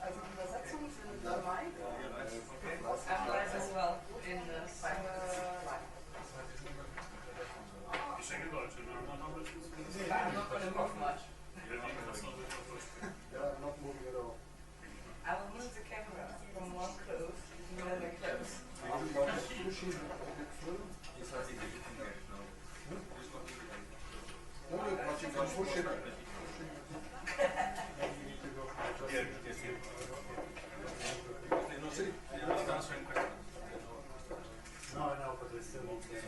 Also die Übersetzungen sind dabei. As well in the I'm not going to move much. Yeah, not moving at all. I will move the camera from one close to another close. No, but it's still not there.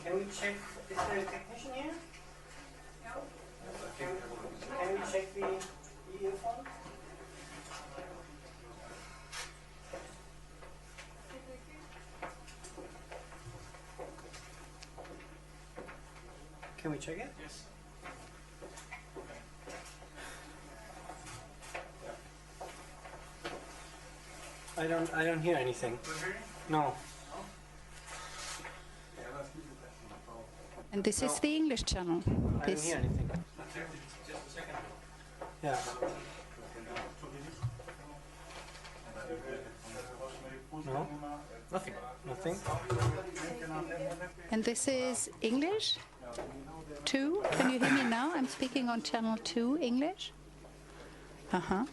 Can we check, is there a technician here? No. Can we check the earphone? Can we check it? Yes. I don't hear anything. No. And this is the English channel. I don't This. hear anything. Just a second. Yeah. No? Nothing. Nothing? And this is English? 2? Can you hear me now? I'm speaking on channel 2 English. Uh-huh.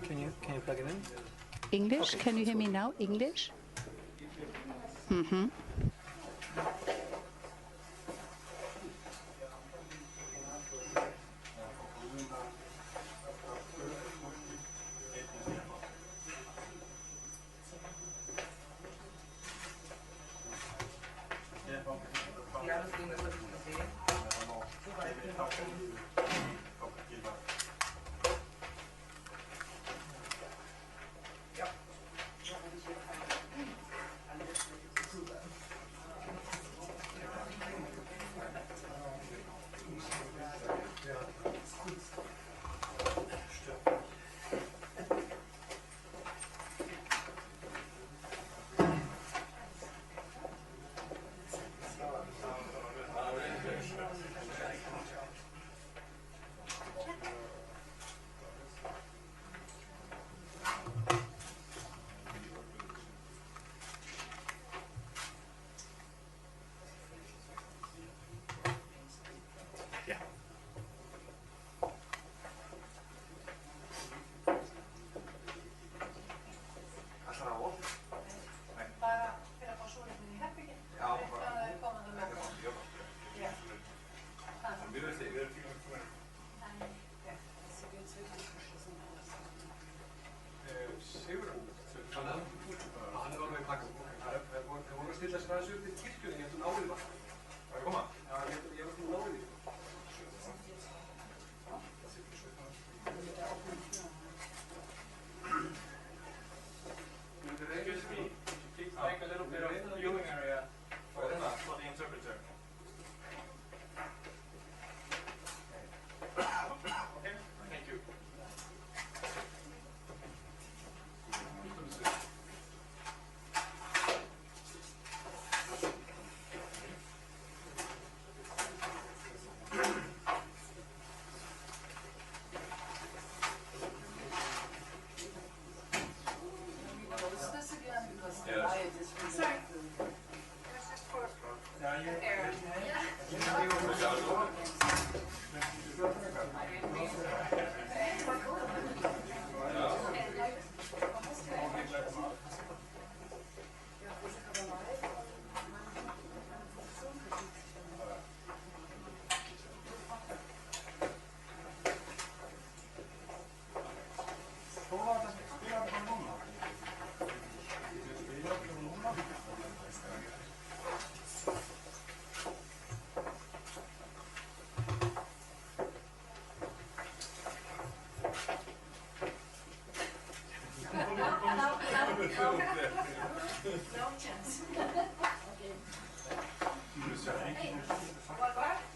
Can you plug it in? English? Can you hear me now? English? Mm-hmm. Ja, das Ding, das habe ich gesehen. So weit bin ich. Ja. Stilla sig aðeins upp í kirkjunni hérna áður var. Var að koma? Já, ég var svona náður í því. Excuse me, please make a little bit of viewing area for the interpreter. Okay, thank you.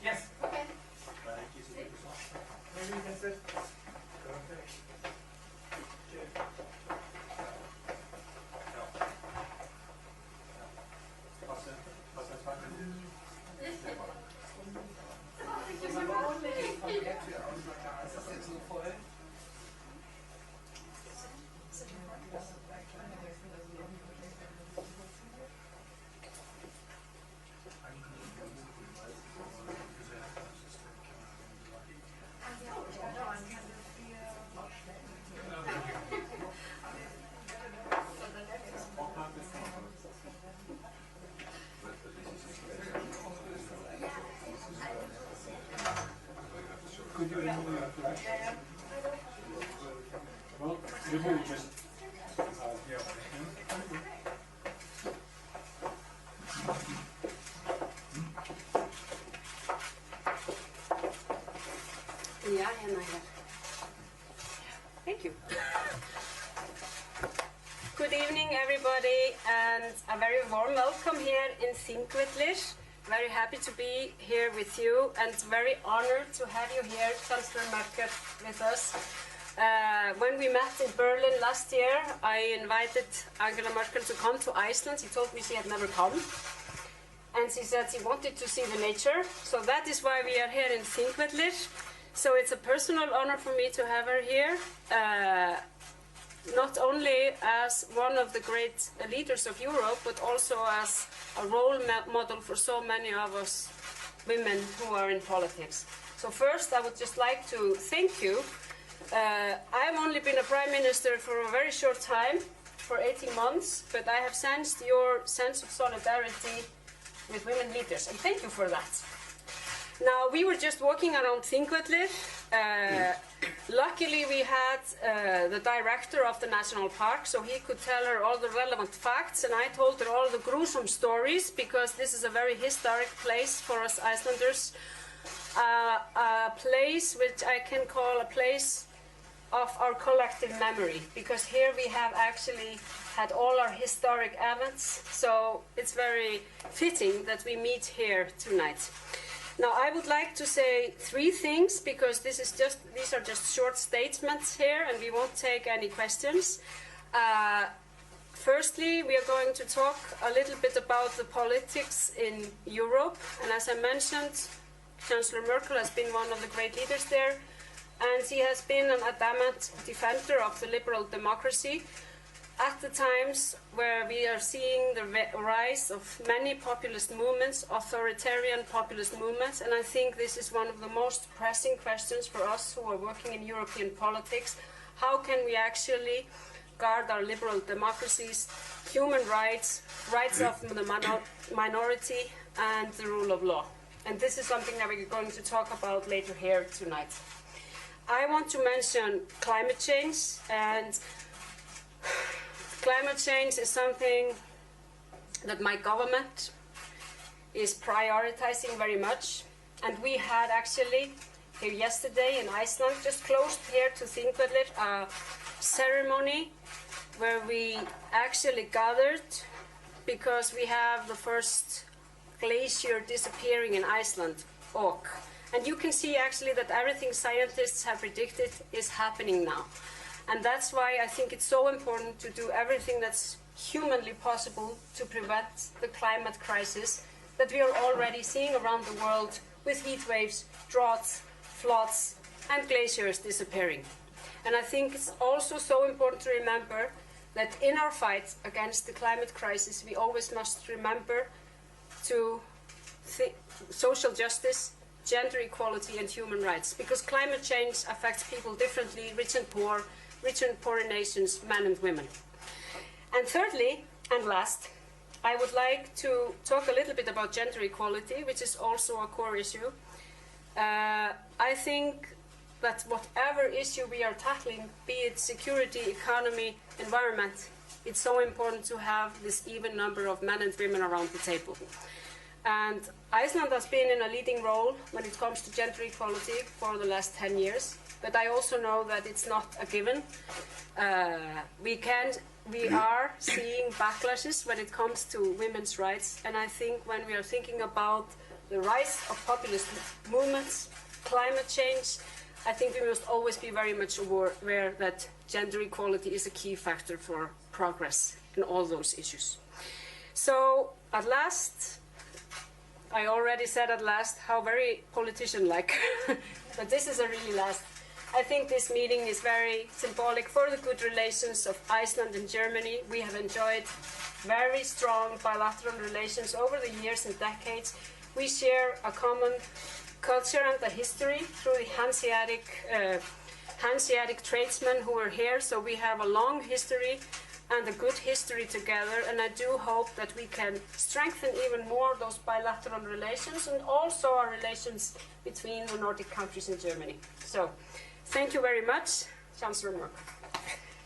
Yes. Okay. Maybe you can sit. Thank you. Good evening, everybody, and a very warm welcome here in Thingvellir. Very happy to be here with you, and very honored to have you here, Chancellor Merkel, with us. When we met in Berlin last year, I invited Angela Merkel to come to Iceland. She told me she had never come. And she said she wanted to see the nature. So that is why we are here in Thingvellir. So it's a personal honor for me to have her here. Not only as one of the great leaders of Europe, but also as a role model for so many of us women who are in politics. So first, I would just like to thank you. I've only been a Prime Minister for a very short time, for 18 months, but I have sensed your sense of solidarity with women leaders, and thank you for that. Now, we were just walking around Thingvellir. Luckily, we had the director of the Nationalpark, so he could tell her all the relevant facts, and I told her all the gruesome stories, because this is a very historic place for us Icelanders. A place which I can call a place of our collective memory, because here we have actually had all our historic events, so it's very fitting that we meet here tonight. Now, I would like to say three things, because these are just short statements here, and we won't take any questions. Firstly, we are going to talk a little bit about the politics in Europe, and as I mentioned, Chancellor Merkel has been one of the great leaders there, and she has been an adamant defender of the liberal democracy at the times where we are seeing the rise of many populist movements, authoritarian populist movements, and I think this is one of the most pressing questions for us who are working in European politics. How can we actually guard our liberal democracies, human rights, rights of the minority, and the rule of law? And this is something that we're going to talk about later here tonight. I want to mention climate change, and climate change is something that my government is prioritizing very much. And we had actually here yesterday in Iceland, just close here to Thingvellir, a ceremony where we actually gathered because we have the first glacier disappearing in Iceland, Ok. And you can see actually that everything scientists have predicted is happening now. And that's why I think it's so important to do everything that's humanly possible to prevent the climate crisis that we are already seeing around the world with heat waves, droughts, floods, and glaciers disappearing. And I think it's also so important to remember that in our fight against the climate crisis, we always must remember to social justice, gender equality, and human rights, because climate change affects people differently, rich and poorer nations, men and women. And thirdly, and last, I would like to talk a little bit about gender equality, which is also a core issue. I think that whatever issue we are tackling, be it security, economy, environment, it's so important to have this even number of men and women around the table. And Iceland has been in a leading role when it comes to gender equality for the last 10 years. But I also know that it's not a given. We are seeing backlashes when it comes to women's rights. And I think when we are thinking about the rise of populist movements, climate change, I think we must always be very much aware that gender equality is a key factor for progress in all those issues. So at last, I already said at last how very politician-like, but this is a really last. I think this meeting is very symbolic for the good relations of Iceland and Germany. We have enjoyed very strong bilateral relations over the years and decades. We share a common culture and a history through the Hanseatic tradesmen who are here, so we have a long history and a good history together, and I do hope that we can strengthen even more those bilateral relations and also our relations between the Nordic countries and Germany. So, thank you very much, Chancellor Merkel.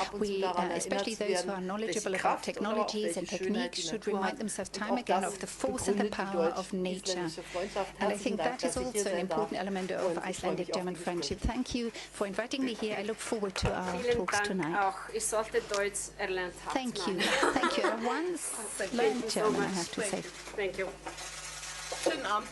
ab und zu We, daran especially erinnert those who are werden, knowledgeable welche about Kraft oder auch technologies welche and Schönheit techniques, die should Natur remind hat. themselves Und time auch again das of the force and the begründet die power of nature. deutsch-isländische Freundschaft. And I Herzlichen think Dank, that is dass ich hier also an sein darf. important element of Und ich freue Icelandic mich auf German die friendship. Gespräche. Thank you for inviting me here. I look forward to our Vielen talks Dank tonight. auch. Ich sollte Deutsch erlernt haben. Thank you. Nein. Thank you. I once learned so German, I much. have to say. Thank you. Schönen Abend.